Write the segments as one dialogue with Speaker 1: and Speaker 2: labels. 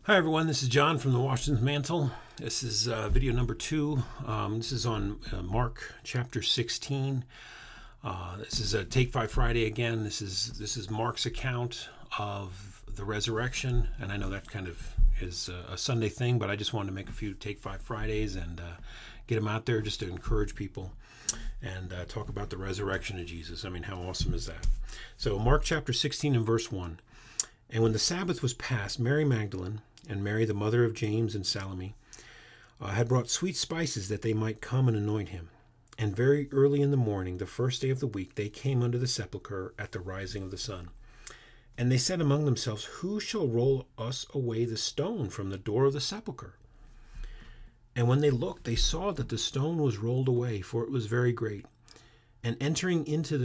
Speaker 1: Hi everyone, this is John from the WATCHMAN'S Mantle. This is video number 2. This is on Mark chapter 16. This is a Take 5 Friday again. This is Mark's account of the resurrection, and I know that kind of is a Sunday thing, but I just wanted to make a few Take 5 Fridays and get them out there just to encourage people and talk about the resurrection of Jesus. I mean, how awesome is that? So Mark chapter 16 and verse 1. And when the Sabbath was past, Mary Magdalene and Mary, the mother of James and Salome, had brought sweet spices that they might come and anoint him. And very early in the morning, the first day of the week, they came unto the sepulchre at the rising of the sun. And they said among themselves, Who shall roll us away the stone from the door of the sepulchre? And when they looked, they saw that the stone was rolled away, for it was very great. And entering into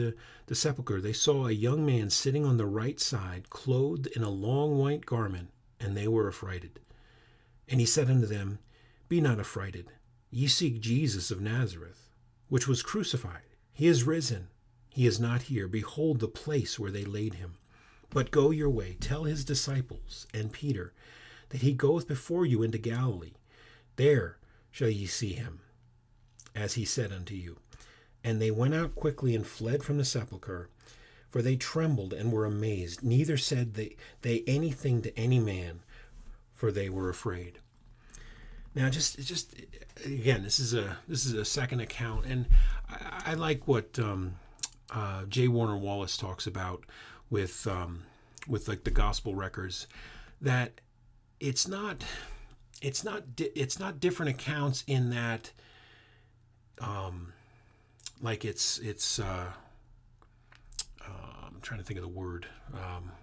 Speaker 1: the sepulchre, they saw a young man sitting on the right side, clothed in a long white garment, and they were affrighted. And he said unto them, Be not affrighted. Ye seek Jesus of Nazareth, which was crucified. He is risen. He is not here. Behold the place where they laid him. But go your way, tell his disciples and Peter that he goeth before you into Galilee. There shall ye see him, as he said unto you. And they went out quickly and fled from the sepulchre, for they trembled and were amazed. Neither said they anything to any man, for they were afraid. Now, just again, this is a second account, and I like what J. Warner Wallace talks about with like the gospel records, that it's not different accounts in that. Like it's I'm trying to think of the word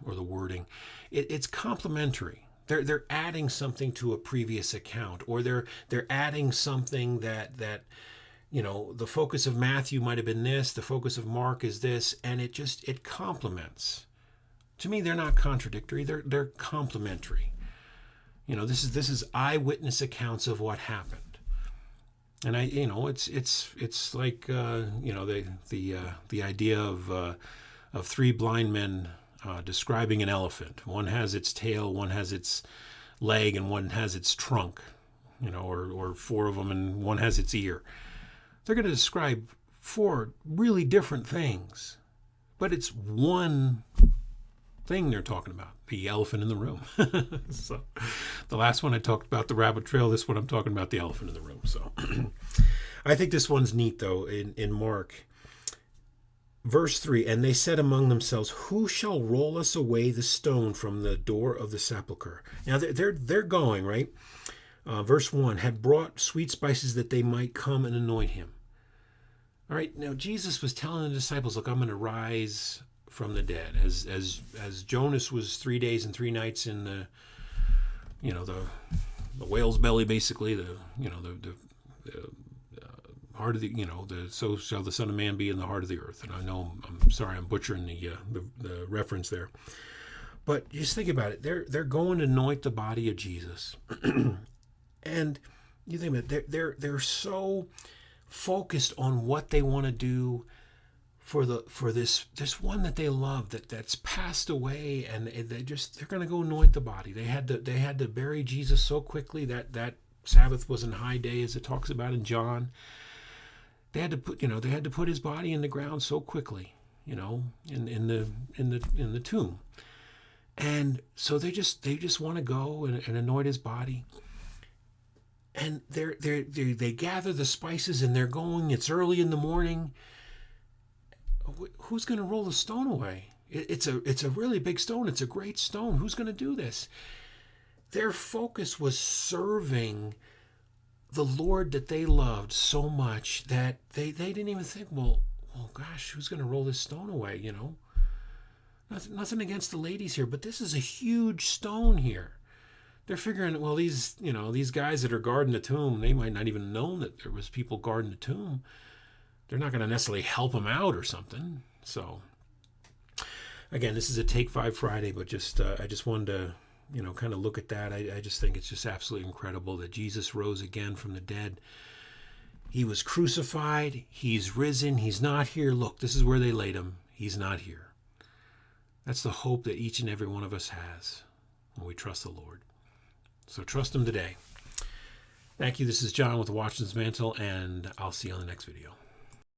Speaker 1: or the wording. It's complementary. They're adding something to a previous account, or they're adding something that the focus of Matthew might have been this, the focus of Mark is this, and it complements. To me, they're not contradictory. They're complementary. This is eyewitness accounts of what happened. And it's like the idea of three blind men describing an elephant. One has its tail, one has its leg, and one has its trunk. Or four of them, and one has its ear. They're going to describe four really different things, but it's one thing they're talking about, the elephant in the room. So the last one I talked about the rabbit trail, this one I'm talking about the elephant in the room. So I think this one's neat though. In Mark verse 3, and they said among themselves, Who shall roll us away the stone from the door of the sepulchre? Now they're going, right? Verse 1, had brought sweet spices that they might come and anoint him. All right, now Jesus was telling the disciples, look, I'm going to rise from the dead, as Jonas was 3 days and 3 nights in the whale's belly, basically, the heart of the so shall the Son of Man be in the heart of the earth. And I know I'm sorry I'm butchering the reference there, but just think about it. They're going to anoint the body of Jesus, and you think about it, they're so focused on what they want to do for this one that they love that's passed away, and they're going to go anoint the body. They had to bury Jesus so quickly that Sabbath was in high day, as it talks about in John. They had to put his body in the ground so quickly, in the tomb, and so they just want to go and anoint his body. And they gather the spices and they're going. It's early in the morning. Who's going to roll the stone away? It's a really big stone. It's a great stone. Who's going to do this? Their focus was serving the Lord that they loved so much that they didn't even think, well, gosh, who's going to roll this stone away? Nothing against the ladies here, but this is a huge stone here. They're figuring, well, these guys that are guarding the tomb, they might not even know that there was people guarding the tomb. They're not going to necessarily help them out or something. So, again, this is a Take 5 Friday, but I just wanted to, kind of look at that. I just think it's just absolutely incredible that Jesus rose again from the dead. He was crucified. He's risen. He's not here. Look, this is where they laid him. He's not here. That's the hope that each and every one of us has when we trust the Lord. So trust him today. Thank you. This is John with the Watchman's Mantle, and I'll see you on the next video.